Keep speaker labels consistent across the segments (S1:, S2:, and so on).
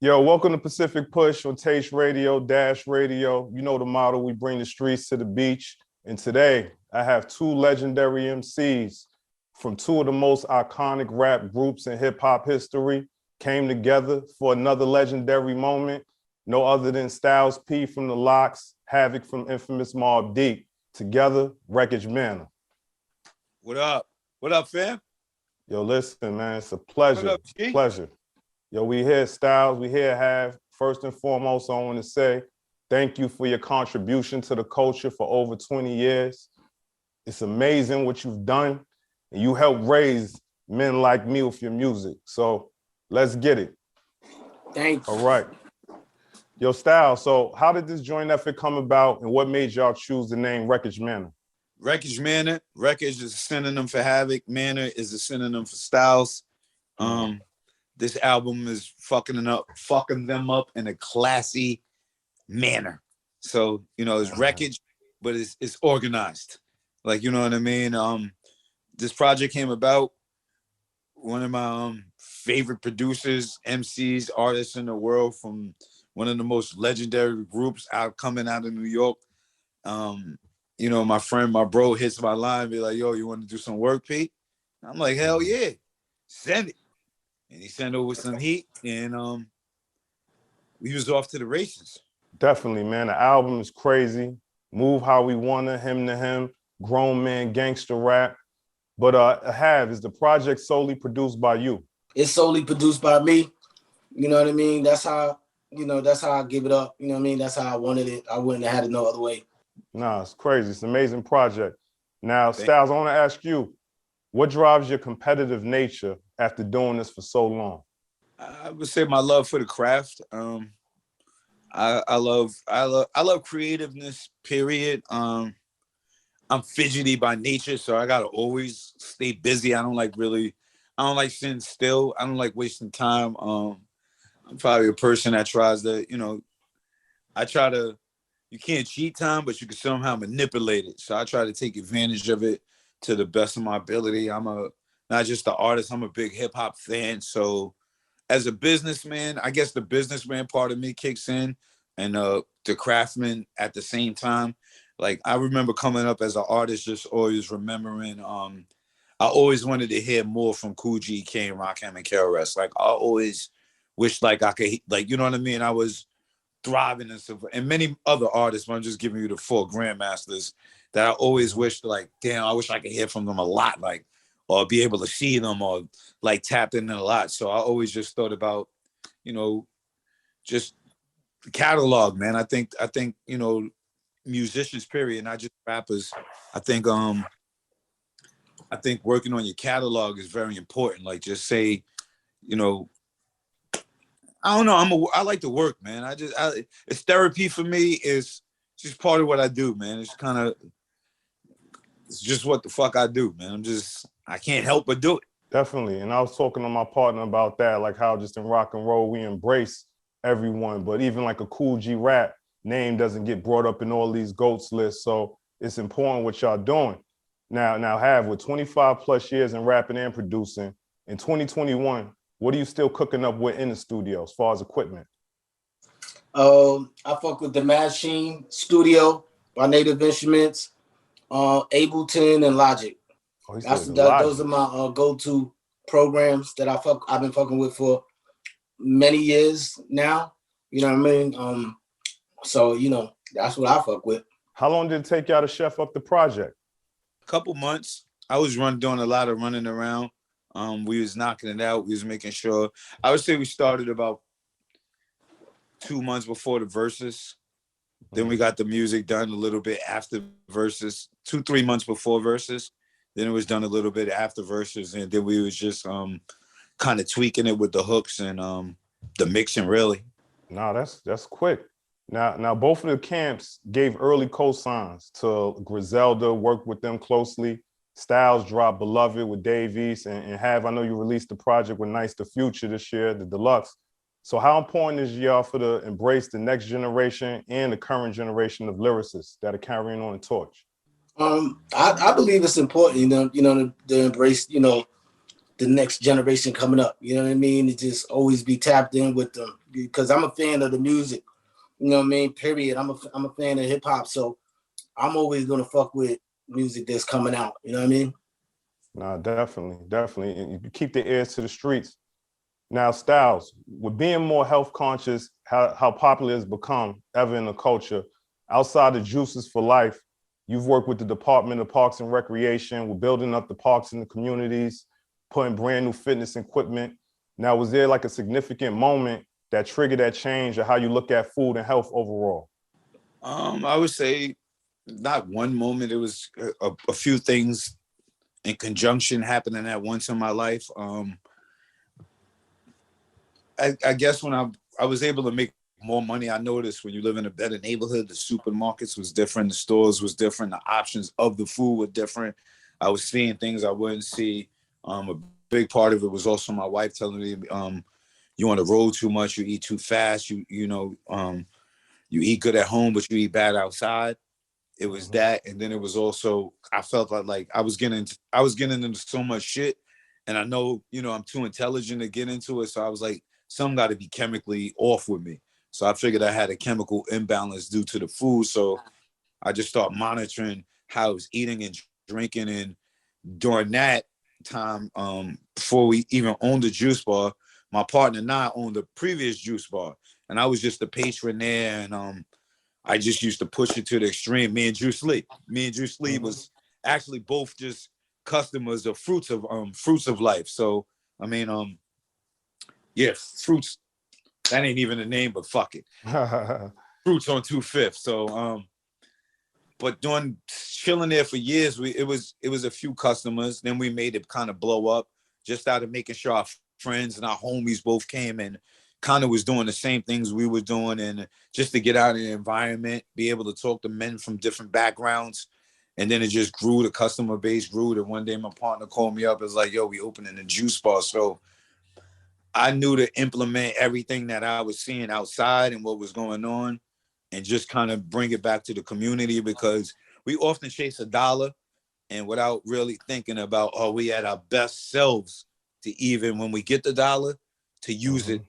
S1: Yo, welcome to Pacific Push on Taste Radio, Dash Radio. You know the motto, we bring the streets to the beach. And today, I have two legendary MCs from two of the most iconic rap groups in hip hop history came together for another legendary moment. No other than Styles P from The Lox, Havoc from infamous Mobb Deep. Together, Wreckage Manor.
S2: What up? What up, fam?
S1: Yo, listen, man, it's a pleasure.
S2: What up, G?
S1: Pleasure. Yo, we here, Styles, we here, Have. First and foremost, I want to say thank you for your contribution to the culture for over 20 years. It's amazing what you've done, and you helped raise men like me with your music. So let's get it.
S3: Thanks.
S1: All right. Yo, Styles, so how did this joint effort come about, and what made y'all choose the name Wreckage Manor?
S2: Wreckage Manor. Wreckage is a synonym for Havoc. Manor is a synonym for Styles. This album is fucking them up in a classy manner. So, you know, it's Wreckage, but it's organized. Like, you know what I mean? This project came about, one of my favorite producers, MCs, artists in the world from one of the most legendary groups coming out of New York. You know, my friend, my bro hits my line, be like, yo, you want to do some work, Pete? I'm like, hell yeah, send it. And he sent over some heat, and we was off to the races.
S1: Definitely, man. The album is crazy. Move How We Wanna, Him to Him, Grown Man Gangster Rap. But is the project solely produced by you?
S3: It's solely produced by me. You know what I mean? That's how I give it up. You know what I mean? That's how I wanted it. I wouldn't have had it no other way.
S1: Nah, it's crazy. It's an amazing project. Now, Styles, I want to ask you, what drives your competitive nature after doing this for so long?
S2: I would say my love for the craft. I love creativeness, period. I'm fidgety by nature, so I gotta always stay busy. I don't like sitting still. I don't like wasting time. I'm probably a person that tries to, you can't cheat time, but you can somehow manipulate it. So I try to take advantage of it to the best of my ability. I'm not just an artist, I'm a big hip hop fan. So as a businessman, I guess the businessman part of me kicks in, and the craftsman at the same time. Like, I remember coming up as an artist, just always remembering, I always wanted to hear more from Cool G, Kane, Rakim, and KRS. Like, I always wished like I could, like, you know what I mean? I was thriving and many other artists, but I'm just giving you the four grandmasters that I always wished, like, damn, I wish I could hear from them a lot, like, or be able to see them, or like tapped in a lot. So I always just thought about, just the catalog, man. I think, musicians, period, not just rappers. I think working on your catalog is very important. Like, just say, I don't know. I like to work, man. It's therapy for me. It's just part of what I do, man. It's just what the fuck I do, man. I can't help but do it.
S1: Definitely. And I was talking to my partner about that, like how just in rock and roll, we embrace everyone, but even like a Cool G Rap name doesn't get brought up in all these GOATs lists. So it's important what y'all doing. Now, with 25 plus years in rapping and producing, in 2021, what are you still cooking up with in the studio as far as equipment?
S3: I fuck with the Machine Studio by Native Instruments, Ableton, and Logic. Those are my go-to programs that I've been fucking with for many years now. You know what I mean? So, that's what I fuck with.
S1: How long did it take y'all to chef up the project?
S2: A couple months. I was doing a lot of running around. We was knocking it out. We was making sure. I would say we started about 2 months before the verses. Then we got the music done a little bit after verses. 2-3 months before verses. Then it was done a little bit after verses, and then we was just kind of tweaking it with the hooks and the mixing, really.
S1: No, that's quick. Now, both of the camps gave early cosigns to Griselda, worked with them closely. Styles dropped Beloved with Dave East, and I know you released the project with Nice the Future this year, the deluxe. So how important is y'all for to embrace the next generation and the current generation of lyricists that are carrying on the torch?
S3: I believe it's important, to embrace, the next generation coming up. You know what I mean? To just always be tapped in with them, because I'm a fan of the music. You know what I mean? Period. I'm a fan of hip hop, so I'm always gonna fuck with music that's coming out. You know what I mean?
S1: Nah, definitely. And you keep the ears to the streets. Now, Styles, with being more health conscious, how popular it's become ever in the culture, outside of Juices for Life, you've worked with the Department of Parks and Recreation. We're building up the parks in the communities, putting brand new fitness equipment. Now, was there like a significant moment that triggered that change of how you look at food and health overall?
S2: I would say not one moment. It was a few things in conjunction happening at once in my life. I guess when I was able to make more money, I noticed when you live in a better neighborhood, the supermarkets was different, the stores was different, the options of the food were different. I was seeing things I wouldn't see. A big part of it was also my wife telling me, you on the road too much, you eat too fast, you eat good at home, but you eat bad outside. It was that, and then it was also I felt like I was getting into so much shit, and I know I'm too intelligent to get into it, so I was like, something got to be chemically off with me. So I figured I had a chemical imbalance due to the food, so I just started monitoring how I was eating and drinking, and during that time, before we even owned the juice bar, my partner and I owned the previous juice bar, and I was just a patron there, and I just used to push it to the extreme. Me and Juice Lee was actually both just customers of Fruits of Life. So I mean, yeah, Fruits. That ain't even a name, but fuck it. Fruits on 2/5. So but doing chilling there for years, it was a few customers. Then we made it kind of blow up. Just out of making sure our friends and our homies both came and kind of was doing the same things we were doing, and just to get out of the environment, be able to talk to men from different backgrounds. And then it just grew, the customer base grew. And one day my partner called me up and was like, yo, we opening a juice bar. So I knew to implement everything that I was seeing outside and what was going on and just kind of bring it back to the community, because we often chase a dollar and without really thinking about, are we at our best selves to even when we get the dollar to use it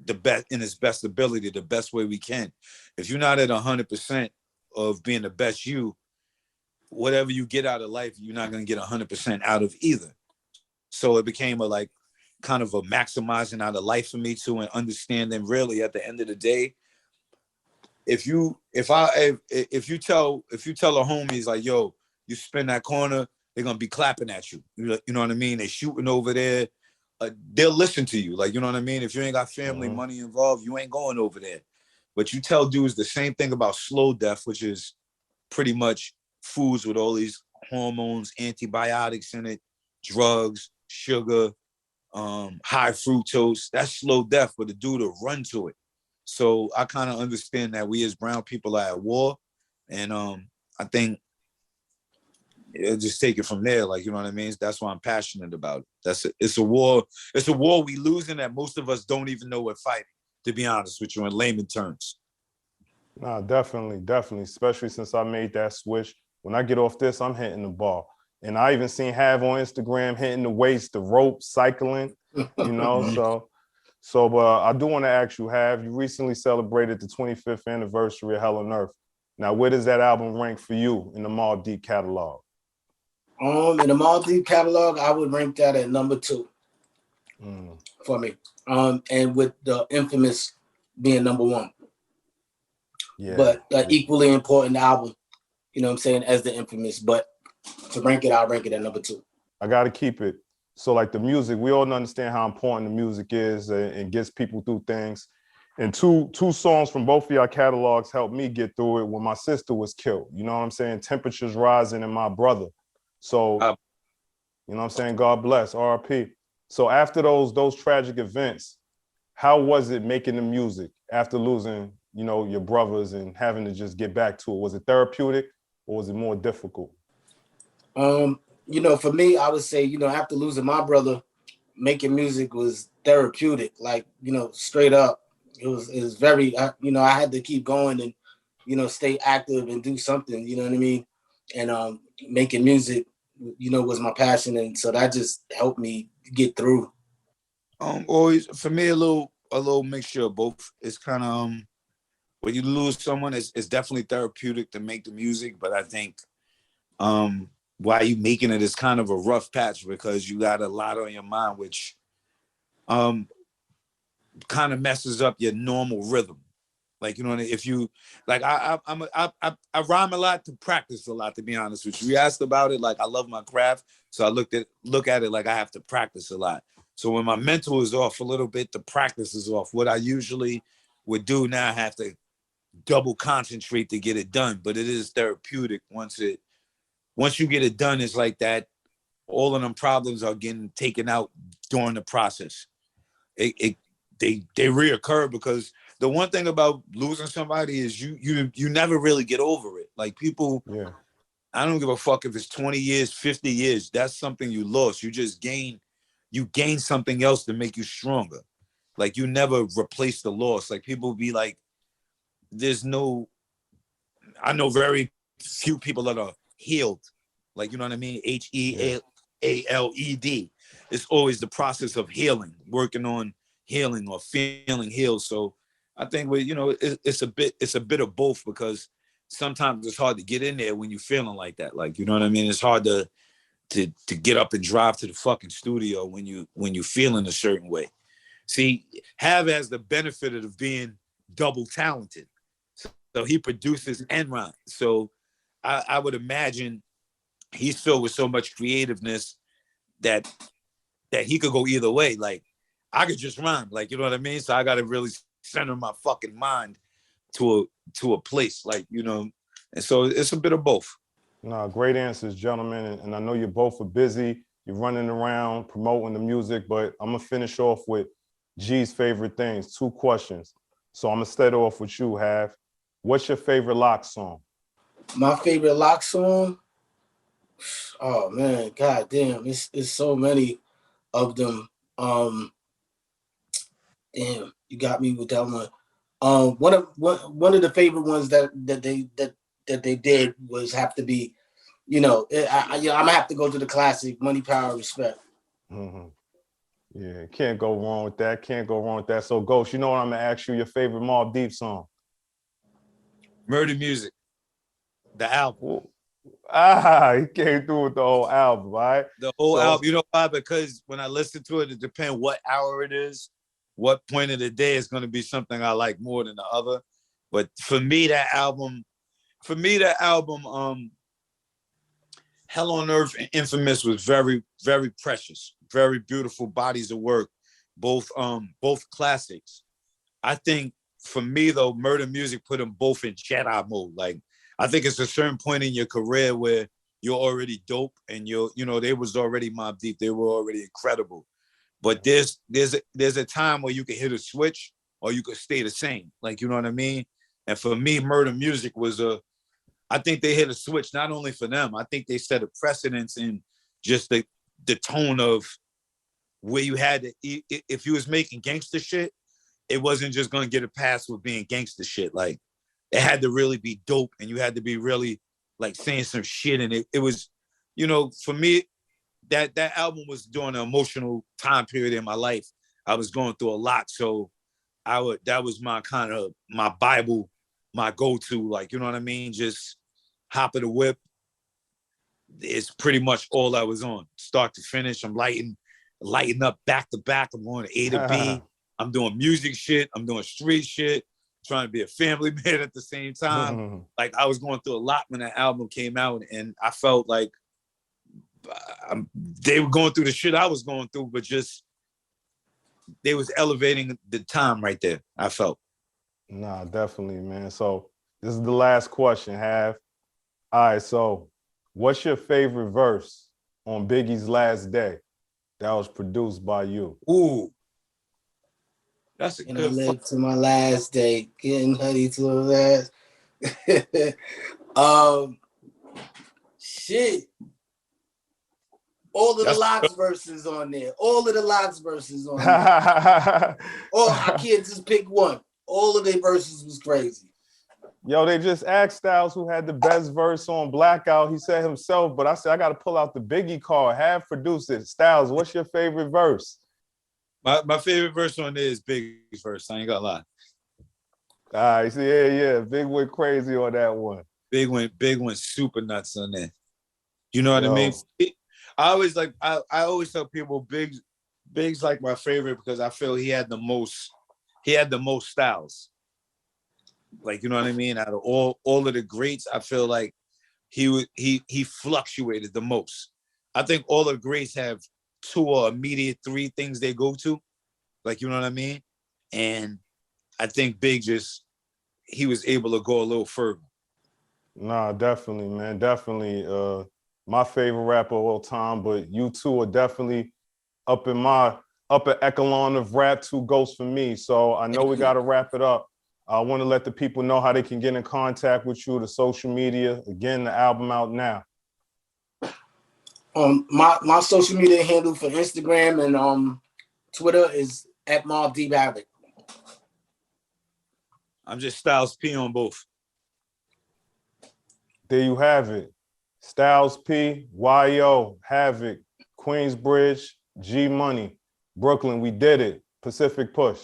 S2: the best in its best ability, the best way we can. If you're not at 100% of being the best you, whatever you get out of life, you're not going to get 100% out of either. So it became a kind of a maximizing out of life for me too, and understanding really at the end of the day, if you tell a homies like, yo, you spin that corner, they're gonna be clapping at you. You know what I mean? They shooting over there. They'll listen to you. Like, you know what I mean? If you ain't got family, money involved, you ain't going over there. But you tell dudes the same thing about slow death, which is pretty much foods with all these hormones, antibiotics in it, drugs, sugar, high fructose. That's slow death, but the dude will run to it. So I kind of understand that we as brown people are at war, and I think it'll just take it from there. Like, you know what I mean? That's why I'm passionate about it. It's a war. It's a war we losing that most of us don't even know we're fighting, to be honest with you, in layman terms.
S1: Nah, definitely. Especially since I made that switch. When I get off this, I'm hitting the bar. And I even seen Hav on Instagram hitting the weights, the rope, cycling, So I do want to ask you, Hav, you recently celebrated the 25th anniversary of Hell on Earth. Now, where does that album rank for you in the Mobb Deep catalog?
S3: In the Mobb Deep catalog, I would rank that at number 2 for me. And with the Infamous being number 1. Yeah. But equally important album, you know what I'm saying, as the Infamous. But to rank it, I'll rank it at number 2.
S1: I got to keep it. So like the music, we all understand how important the music is and gets people through things. And two songs from both of your catalogs helped me get through it when my sister was killed. You know what I'm saying? Temperatures Rising and My Brother. So, you know what I'm saying? God bless, RIP. So after those tragic events, how was it making the music after losing, your brothers and having to just get back to it? Was it therapeutic or was it more difficult?
S3: For me, I would say, after losing my brother, making music was therapeutic. Like, straight up, it was very, I had to keep going and, stay active and do something. You know what I mean? And making music, was my passion, and so that just helped me get through.
S2: Always for me, a little little mixture of both. It's kind of when you lose someone, it's definitely therapeutic to make the music, but I think while you making it is kind of a rough patch because you got a lot on your mind, which kind of messes up your normal rhythm. Like, you know, if you like, I rhyme a lot to practice a lot, to be honest with you. You asked about it, like I love my craft, so I look at it like I have to practice a lot. So when my mental is off a little bit, the practice is off. What I usually would do now, I have to double concentrate to get it done. But it is therapeutic once you get it done. It's like that. All of them problems are getting taken out during the process. They reoccur because the one thing about losing somebody is you never really get over it. Like people,
S1: yeah.
S2: I don't give a fuck if it's 20 years, 50 years. That's something you lost. You just gain something else to make you stronger. Like you never replace the loss. Like people be like, I know very few people that are healed. Like, you know what I mean? HEALED. It's always the process of healing, working on healing or feeling healed. So I think it's a bit of both, because sometimes it's hard to get in there when you're feeling like that. Like, you know what I mean? It's hard to get up and drive to the fucking studio when you're feeling a certain way. See, Havoc has the benefit of being double talented. So he produces and rhymes. So I would imagine he's filled with so much creativeness that he could go either way. Like I could just rhyme, like, you know what I mean? So I got to really center my fucking mind to a place, like, you know, and so it's a bit of both.
S1: No, great answers, gentlemen. And I know you both are busy. You're running around promoting the music, but I'm gonna finish off with G's favorite things. 2 questions. So I'm gonna start off with you, Hav. What's your favorite lock song?
S3: My favorite lock song? Oh man, god damn, it's so many of them. Damn, you got me with that one. One of the favorite ones that they did was have to be, I'm gonna have to go to the classic Money, Power, Respect.
S1: Mm-hmm. Yeah, can't go wrong with that. Can't go wrong with that. So, Ghost, you know what I'm gonna ask you? Your favorite Mobb Deep song?
S2: Murder Music, the album.
S1: Ooh. He came through with the whole album, right?
S2: The whole album. You know why? Because when I listen to it, it depends what hour it is, what point of the day is going to be something I like more than the other. But for me, that album, Hell on Earth and Infamous was very, very precious, very beautiful bodies of work, both classics. I think for me though, Murder Music put them both in Jedi mode. Like I think it's a certain point in your career where you're already dope and they was already Mobb Deep, they were already incredible. But there's a time where you can hit a switch or you could stay the same. Like, you know what I mean? And for me, Murder Music was I think they hit a switch, not only for them, I think they set a precedence in just the tone of where you had to, if you was making gangster shit, it wasn't just going to get a pass with being gangster shit. Like it had to really be dope and you had to be really like saying some shit. And it was, for me, that album was during an emotional time period in my life. I was going through a lot. So that was my kind of my Bible, my go-to, like, you know what I mean? Just hop of the whip. It's pretty much all I was on, start to finish. I'm lighting up back to back. I'm going to A to B. I'm doing music shit. I'm doing street shit. Trying to be a family man at the same time. Like I was going through a lot when that album came out, and I felt like they were going through the shit I was going through, but just they was elevating the time right there. I felt.
S1: Nah, definitely, man. So this is the last question, Hav. All right, so what's your favorite verse on Biggie's Last Day that was produced by you?
S2: Ooh. That's a
S3: and
S2: good
S3: I live to my last day, getting honey to the last. Shit. All of the Locks verses on there. All of the Locks verses on there. I can't just pick one. All of their verses was crazy.
S1: Yo, they just asked Styles who had the best verse on Blackout. He said himself, but I said I got to pull out the Biggie card. Have produced it. Styles, what's your favorite verse?
S2: My favorite verse on there is Big's verse. I ain't gonna lie.
S1: All right, so yeah. Big went crazy on that one.
S2: Big went super nuts on there. You know what
S1: Yo.
S2: I mean? I always tell people Big's like my favorite because I feel he had the most styles. Like, you know what I mean? Out of all of the greats, I feel like he fluctuated the most. I think all the greats have 2 or immediate 3 things they go to. Like, you know what I mean? And I think Big he was able to go a little further.
S1: Nah, definitely, man. Definitely my favorite rapper of all time, but you two are definitely up at echelon of rap, 2 ghosts for me. So I know we gotta wrap it up. I want to let the people know how they can get in contact with you, the social media. Again, the album out now.
S3: My social media handle for Instagram and Twitter is at Mob Deep Havoc.
S2: I'm just Styles P on both.
S1: There you have it. Styles P, YO, Havoc, Queensbridge, G Money, Brooklyn. We did it. Pacific Push.